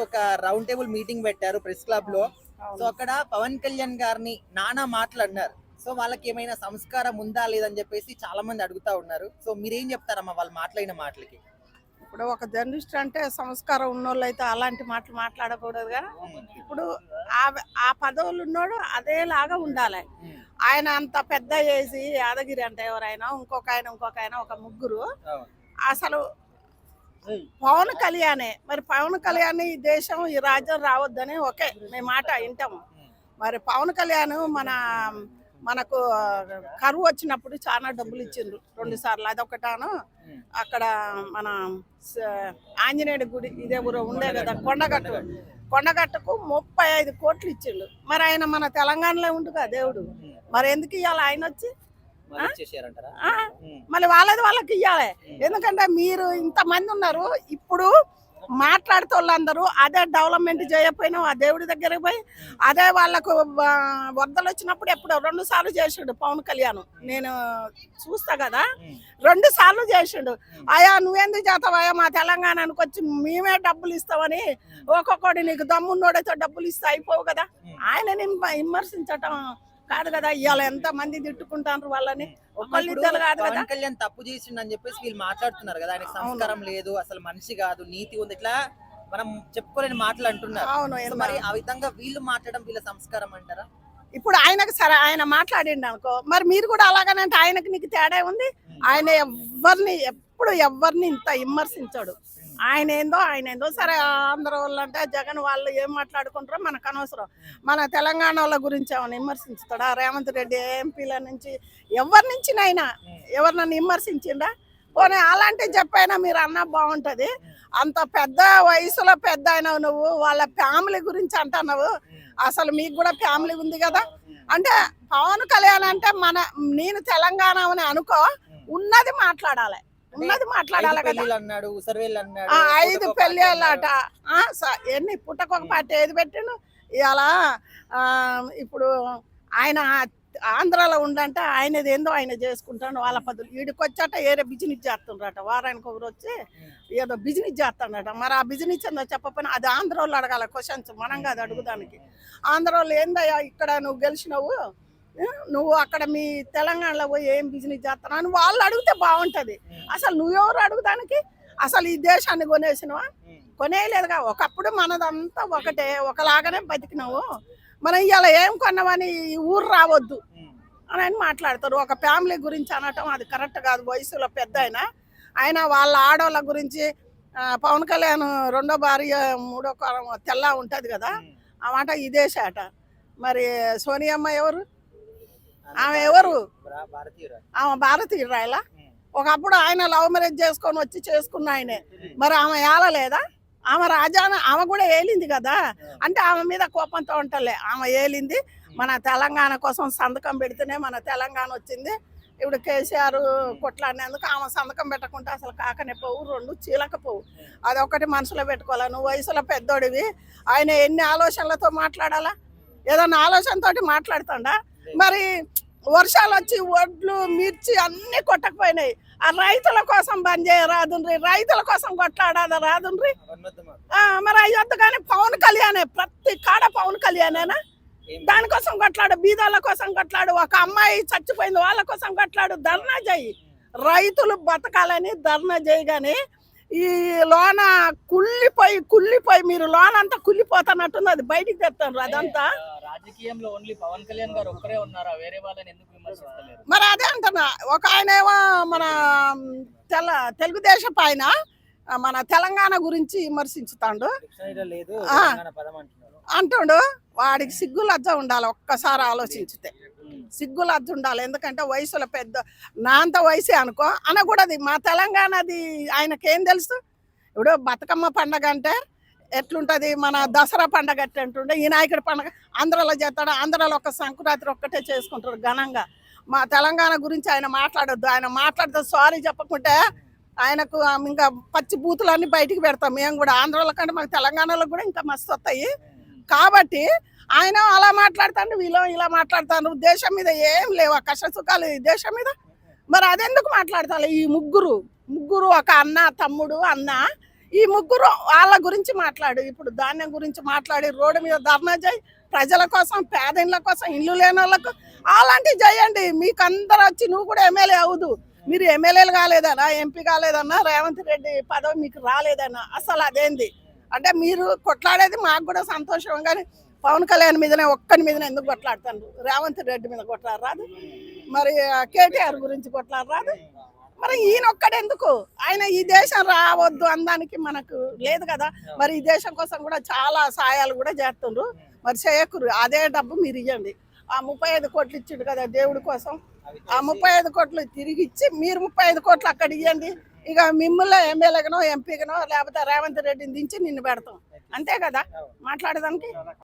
ఒక round table meeting పెట్టారు press club లో. సో అక్కడ పవన్ కళ్యాణ్ గారిని నానా మాటలు అన్నారు. సో వాళ్ళకి ఏమైనా సంస్కారం ఉందా లేదని చెప్పేసి చాలా మంది అడుగుతా ఉన్నారు. సో మీరేం చెప్తారమ్మా వాళ్ళు మాట్లాడిన మాటలకి? ఇప్పుడు ఒక జర్నలిస్ట్ అంటే సంస్కారం ఉన్నోళ్ళు అయితే అలాంటి మాటలు మాట్లాడకూడదుగా. ఇప్పుడు ఆ పదవులు ఉన్నోడు అదేలాగా ఉండాలి. ఆయన అంత పెద్ద చేసి యాదగిరి అంటే ఎవరైనా ఇంకొక ఆయన ఒక ముగ్గురు అసలు పవన్ కళ్యాణే. మరి పవన్ కళ్యాణ్ ఈ దేశం ఈ రాజ్యం రావద్దని ఒకే మేము మాట వింటాము. మరి పవన్ కళ్యాణ్ మనకు కరువు వచ్చినప్పుడు చాలా డబ్బులు ఇచ్చిండ్రు 2 సార్లు. అదొకటాను అక్కడ మన ఆంజనేయుడి గుడి ఇదే ఊరు ఉండే కదా కొండగట్టుకు 35 కోట్లు ఇచ్చిండు. మరి ఆయన మన తెలంగాణలో ఉండుగా దేవుడు. మరి ఎందుకు ఇవ్వాలి ఆయన వచ్చి? మళ్ళీ వాళ్ళకి ఇవ్వాలి. ఎందుకంటే మీరు ఇంతమంది ఉన్నారు. ఇప్పుడు మాట్లాడుతూ వాళ్ళందరూ అదే డెవలప్మెంట్ చేయకపోయినా ఆ దేవుడి దగ్గరికి పోయి అదే వాళ్ళకు వరదలు వచ్చినప్పుడు ఎప్పుడు 2 సార్లు చేసిండు పవన్ కళ్యాణ్. నేను చూస్తా కదా, 2 సార్లు చేసిండు. అయ్యా నువ్వెందుకు చేస్తావయ్యా మా తెలంగాణకు వచ్చి మేమే డబ్బులు ఇస్తామని ఒక్కొక్కటి నీకు దమ్మున్నోడైతే డబ్బులు ఇస్తే అయిపోవు కదా. ఆయనని విమర్శించటం కాదు కదా. ఇవాళ ఎంత మంది తిట్టుకుంటారు వాళ్ళని, ఒకళ్ళిద్దరు కాదు కదా. పవన్ కళ్యాణ్ తప్పు చేసిండని చెప్పేసి వీళ్ళు మాట్లాడుతున్నారు కదా, ఆయనకి సంస్కారం లేదు, అసలు మనిషి కాదు, నీతి ఉంది, ఇట్లా మనం చెప్పుకోలేని మాటలు అంటున్నారు. అవును, మరి ఆ విధంగా వీళ్ళు మాట్లాడడం వీళ్ళ సంస్కారం అంటారా? ఇప్పుడు ఆయనకు సరే ఆయన మాట్లాడిండు అనుకో, మరి మీరు కూడా అలాగనంటే ఆయనకు నీకు తేడా ఉంది. ఆయన ఎవరిని ఇంత విమర్శించాడు. ఆయన ఏందో సరే. ఆంధ్ర వాళ్ళు అంటే జగన్ వాళ్ళు ఏం మాట్లాడుకుంటారో మనకు అనవసరం. మన తెలంగాణ వాళ్ళ గురించి ఏమైనా విమర్శించుతాడా? రేవంత్ రెడ్డి ఎంపీల నుంచి ఎవరి నుంచినైనా ఎవరినైనా విమర్శించిండా? పోనీ అలాంటివి చెప్పైనా మీరు అన్నా బాగుంటుంది. అంత పెద్ద వయసులో పెద్ద అయినావు నువ్వు, వాళ్ళ ఫ్యామిలీ గురించి అంటున్నావు. అసలు మీకు కూడా ఫ్యామిలీ ఉంది కదా. అంటే పవన్ కళ్యాణ్ అంటే నేను తెలంగాణ అని అనుకో, ఉన్నది మాట్లాడాలి కదా. 5 పెళ్ళిళ్ళట ఎన్ని పుట్టకొక పార్టీ ఏది పెట్టిండు. ఇలా ఇప్పుడు ఆయన ఆంధ్రాలో ఉండంటే ఆయనది ఏందో ఆయన చేసుకుంటాడు. వాళ్ళ పద్ధతులు వీడికి వచ్చాట ఏదో బిజినెస్ చేస్తుండ్రట. వారానికి ఒకరు వచ్చి ఏదో బిజినెస్ చేస్తాడట. మరి ఆ బిజినెస్ ఏందో చెప్పకపోయినా అది ఆంధ్ర వాళ్ళు అడగాల క్వశ్చన్స్, మనం కాదు అడుగుదానికి. ఆంధ్ర వాళ్ళు ఏందయ్యా ఇక్కడ నువ్వు గెలిచినావు, నువ్వు అక్కడ మీ తెలంగాణలో పోయి ఏం బిజినెస్ చేస్తున్నావు అని వాళ్ళు అడిగితే బాగుంటుంది. అసలు నువ్వెవరు అడుగుదానికి? అసలు ఈ దేశాన్ని కొనేసినవా? కొనేయలేదుగా. ఒకప్పుడు మనదంతా ఒకలాగానే బతికినావు. మనం ఇవాళ ఏం కొన్నామని ఈ ఊరు రావద్దు అని మాట్లాడతారు. ఒక ఫ్యామిలీ గురించి అనటం అది కరెక్ట్ కాదు. వయసులో పెద్ద ఆయన వాళ్ళ ఆడవాళ్ళ గురించి పవన్ కళ్యాణ్ 2వ భార్య 3వ తెల్ల ఉంటుంది కదా, ఆ మాట ఇదేశాట. మరి సోనియమ్మ ఎవరు? ఆమె ఎవరు? ఆమె భారతీయురాయలా? ఒకప్పుడు ఆయన లవ్ మ్యారేజ్ చేసుకొని వచ్చి చేసుకున్న ఆయనే. మరి ఆమె ఏలలేదా? ఆమె ఆమె కూడా ఏలింది కదా. అంటే ఆమె మీద కోపంతో ఉంటలే, ఆమె ఏలింది. మన తెలంగాణ కోసం సంతకం పెడితేనే మన తెలంగాణ వచ్చింది. ఇప్పుడు కేసీఆర్ కొట్లాడినందుకు ఆమె సంతకం పెట్టకుండా అసలు కాకనే పోవు, 2 చీలకపోవు. అదొకటి మనసులో పెట్టుకోవాలి. నువ్వు వయసులో పెద్దోడివి, ఆయన ఎన్ని ఆలోచనలతో మాట్లాడాలా? ఏదన్నా ఆలోచనతోటి మాట్లాడుతుండా? మరి వర్షాలు వచ్చి వడ్లు మిర్చి అన్ని కొట్టకపోయినాయి. ఆ రైతుల కోసం బంద్ చేయరాదుండ్రి, రైతుల కోసం కొట్లాడాదా రాదుండ్రి. మరి అయ్యొద్దు. కానీ పవన్ కళ్యాణే ప్రతి కాడ పవన్ కళ్యాణేనా? దానికోసం కొట్లాడు, బీదోళ్ళ కోసం కొట్లాడు, ఒక అమ్మాయి చచ్చిపోయింది వాళ్ళ కోసం కొట్లాడు, ధర్నా చేయి. రైతులు బతకాలని ధర్నా చేయి. కానీ ఈ లోన కుళ్ళిపోయి మీరు లోన అంతా కుళ్ళిపోతానట్టుంది. అది బయటికి తెస్తాను. అదంతా రాజకీయంలో ఓన్లీ పవన్ కళ్యాణ్ గారు ఒక్కరే ఉన్నారా? వేరే వాళ్ళని ఎందుకు విమర్శిస్తలేరు? మరి అదే అంటున్నా. ఒక ఆయనేమో మన తెలుగుదేశం పైన మన తెలంగాణ గురించి విమర్శించుతాడు అంటుండు. వాడికి సిగ్గు లజ్జ ఉండాలి. ఒక్కసారి ఆలోచించితే సిగ్గు లజ్జ ఉండాలి. ఎందుకంటే వయసులో పెద్ద నా అంత వయసే అనుకో అనకూడదు. మా తెలంగాణది ఆయనకేం తెలుసు? ఇప్పుడు బతుకమ్మ పండగ అంటే ఎట్లుంటుంది, మన దసరా పండగ ఎట్లుంటుండే, ఈ నాయకుడి పండగ ఆంధ్రాలో చేస్తాడు. ఆంధ్రాలో ఒక సంక్రాంతి ఒక్కటే చేసుకుంటారు ఘనంగా. మా తెలంగాణ గురించి ఆయన మాట్లాడొద్దు. ఆయన మాట్లాడితే సారీ చెప్పకుంటే ఆయనకు ఇంకా పచ్చి బూతులన్నీ బయటికి పెడతాం మేము కూడా. ఆంధ్రాలో కంటే మాకు తెలంగాణలో కూడా ఇంకా మస్తు వస్తాయి. కాబట్టి ఆయన అలా మాట్లాడుతాడు, వీళ్ళు ఇలా మాట్లాడతారు. దేశం మీద ఏం లేవు కష్ట సుఖాలు దేశం మీద. మరి అదెందుకు మాట్లాడతారు? ఈ ముగ్గురు ఒక అన్న తమ్ముడు అన్న ఈ ముగ్గురు వాళ్ళ గురించి మాట్లాడు. ఇప్పుడు ధాన్యం గురించి మాట్లాడి రోడ్డు మీద ధర్నా చేయి, ప్రజల కోసం, పేదల కోసం, ఇల్లు లేని వాళ్ళకు అలాంటివి చేయండి. మీకు అందరు వచ్చి నువ్వు కూడా ఎమ్మెల్యే అవుదు. మీరు ఎమ్మెల్యేలు కాలేదన్నా, ఎంపీ కాలేదన్నా, రేవంత్ రెడ్డి పదవి మీకు రాలేదన్నా, అసలు అదేంది అంటే మీరు కొట్లాడేది మాకు కూడా సంతోషం. కానీ పవన్ కళ్యాణ్ మీదనే ఒక్కని మీదనే ఎందుకు కొట్లాడుతాను? రేవంత్ రెడ్డి మీద కొట్లాడరాదు, మరి కేటీఆర్ గురించి కొట్లాడరాదు, మరి ఈయన ఒక్కడెందుకు? ఆయన ఈ దేశం రావద్దు అనడానికి మనకు లేదు కదా. మరి ఈ దేశం కోసం కూడా చాలా సాయాలు కూడా చేస్తుండ్రు. మరి చేయకురు, అదే డబ్బు మీరు ఇవ్వండి. ఆ 35 కోట్లు ఇచ్చిండు కదా దేవుడి కోసం, ఆ 35 కోట్లు తిరిగి ఇచ్చి మీరు 35 కోట్లు అక్కడ ఇవ్వండి. ఇక మిమ్మల్ని ఎమ్మెల్యేగానో, ఎంపీగానో, లేకపోతే రేవంత్ రెడ్డిని దించి నిన్ను పెడతాం. అంతే కదా మాట్లాడేదానికి.